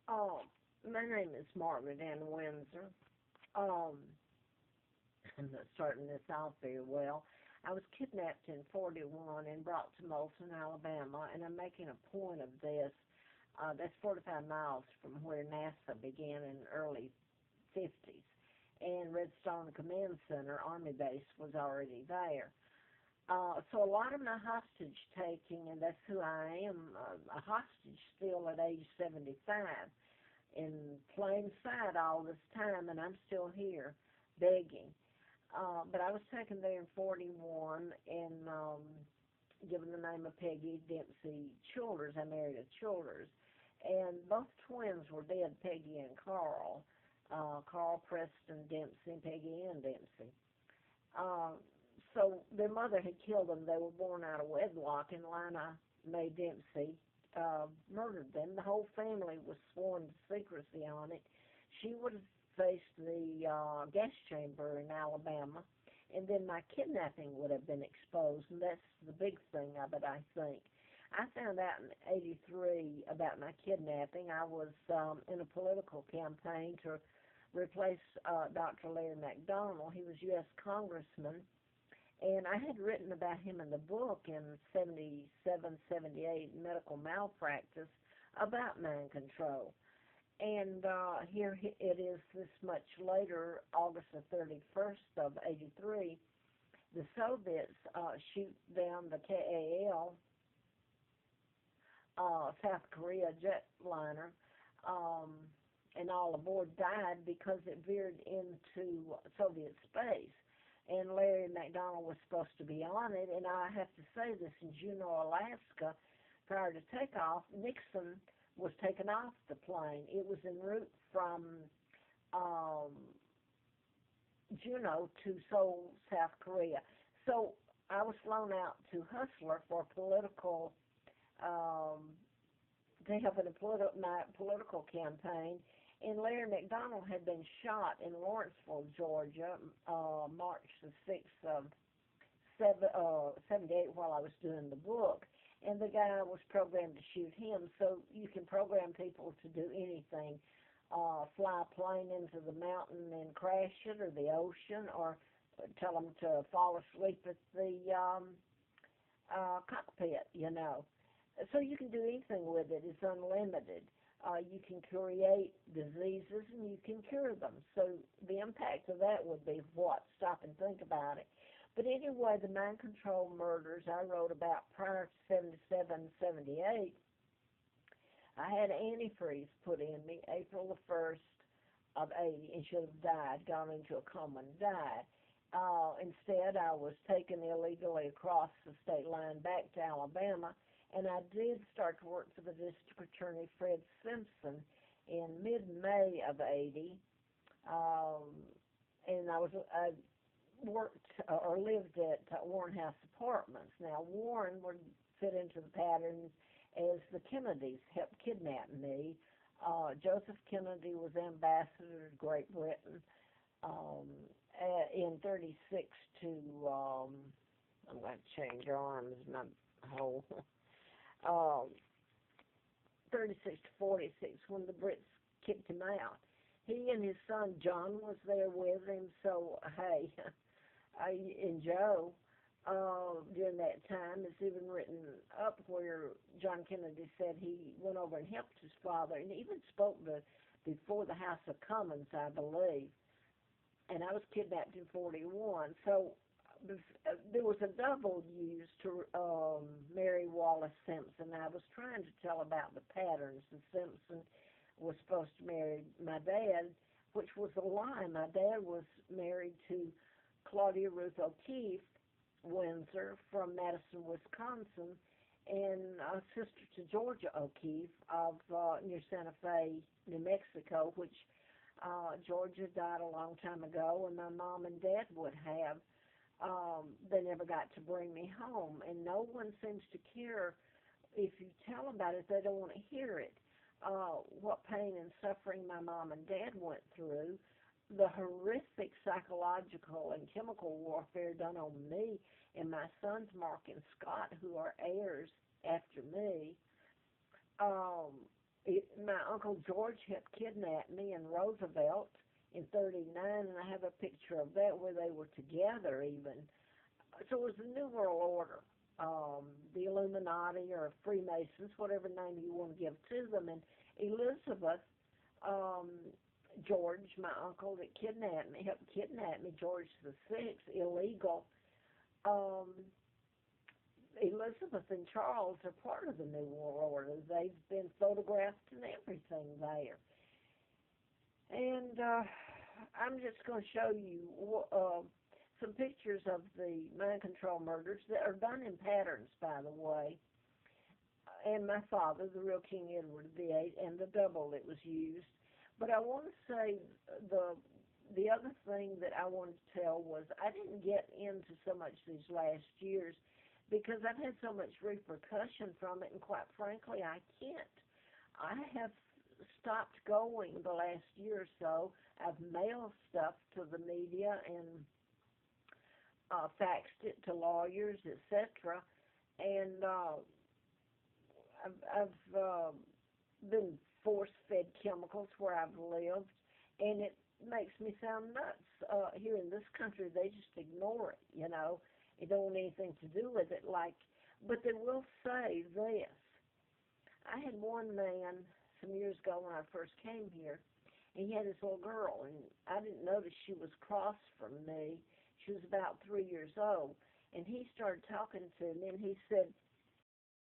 Oh, my name is Margaret Ann Windsor. Um, I'm not starting this off very well. I was kidnapped in 41 and brought to Moulton, Alabama, and I'm making a point of this. That's 45 miles from where NASA began in the early 50s. And Redstone Command Center, Army Base, was already there. So a lot of my hostage taking, and that's who I am, a hostage still at age 75, in plain sight all this time, and I'm still here begging. But I was taken there in 41 and given the name of Peggy Dempsey Childers. I married a Childers. And both twins were dead, Peggy and Carl. Carl Preston Dempsey and Peggy Ann Dempsey. Uh, so their mother had killed them. They were born out of wedlock, and Lina Mae Dempsey murdered them. The whole family was sworn to secrecy on it. She would have faced the gas chamber in Alabama, and then my kidnapping would have been exposed, and that's the big thing of it, I think. I found out in '83 about my kidnapping. I was in a political campaign to replace Dr. Larry McDonald. He was U.S. Congressman, and I had written about him in the book in '77, '78, Medical Malpractice, about mind control. And here it is this much later, August the 31st of '83, the Soviets shoot down the KAL, South Korea jetliner, um, and all aboard died because it veered into Soviet space. And Larry McDonald was supposed to be on it, and I have to say this, in Juneau, Alaska, prior to takeoff, Nixon was taken off the plane. It was en route from um, Juneau to Seoul, South Korea. So I was flown out to Hustler for political, um, to help in my political campaign. And Larry McDonald had been shot in Lawrenceville, Georgia, March the 6th of 78 while I was doing the book. And the guy was programmed to shoot him. So you can program people to do anything. Fly a plane into the mountain and crash it, or the ocean, or tell them to fall asleep at the cockpit, you know. So you can do anything with it. It's unlimited. You can create diseases and you can cure them. So the impact of that would be what? Stop and think about it. But anyway, the mind control murders I wrote about prior to 77, 78, I had antifreeze put in me April the 1st of 80 and should have died, gone into a coma and died. Instead, I was taken illegally across the state line back to Alabama, and I did start to work for the district attorney, Fred Simpson, in mid-May of 80. Um, and I worked or lived at Warren House Apartments. Now, Warren would fit into the pattern as the Kennedys helped kidnap me. Joseph Kennedy was ambassador to Great Britain in 36 to, I'm going to change arms, my whole, 36 to 46 when the Brits kicked him out. He and his son John was there with him, so hey, and Joe, during that time, it's even written up where John Kennedy said he went over and helped his father, and even spoke before the House of Commons, I believe. And I was kidnapped in 41, so there was a double used to Mary Wallace Simpson. I was trying to tell about the patterns. The Simpson was supposed to marry my dad, which was a lie. My dad was married to Claudia Ruth O'Keefe Windsor from Madison, Wisconsin, and a sister to Georgia O'Keefe of near Santa Fe, New Mexico, which Georgia died a long time ago, and my mom and dad would have. They never got to bring me home, and no one seems to care. If you tell about it, they don't want to hear it. What pain and suffering my mom and dad went through, the horrific psychological and chemical warfare done on me and my sons Mark and Scott, who are heirs after me. My Uncle George helped kidnap me and Roosevelt in '39, and I have a picture of that where they were together even. So it was the New World Order, the Illuminati or Freemasons, whatever name you want to give to them. And Elizabeth, um, George, my uncle that kidnapped me, helped kidnap me, George the Sixth, illegal. Um, Elizabeth and Charles are part of the New World Order. They've been photographed and everything there. And I'm just going to show you some pictures of the mind control murders that are done in patterns, by the way. And my father, the real King Edward VIII, and the double that was used. But I want to say the the other thing that I wanted to tell was I didn't get into so much these last years because I've had so much repercussion from it, and quite frankly, I can't. I have stopped going the last year or so. I've mailed stuff to the media and faxed it to lawyers, etc. And I've been force-fed chemicals where I've lived, and it makes me sound nuts. Here in this country, they just ignore it, you know. They don't want anything to do with it, but they will say this. I had one man some years ago when I first came here, and he had this little girl, and I didn't notice she was cross from me. She was about 3 years old, and he started talking to me, and he said,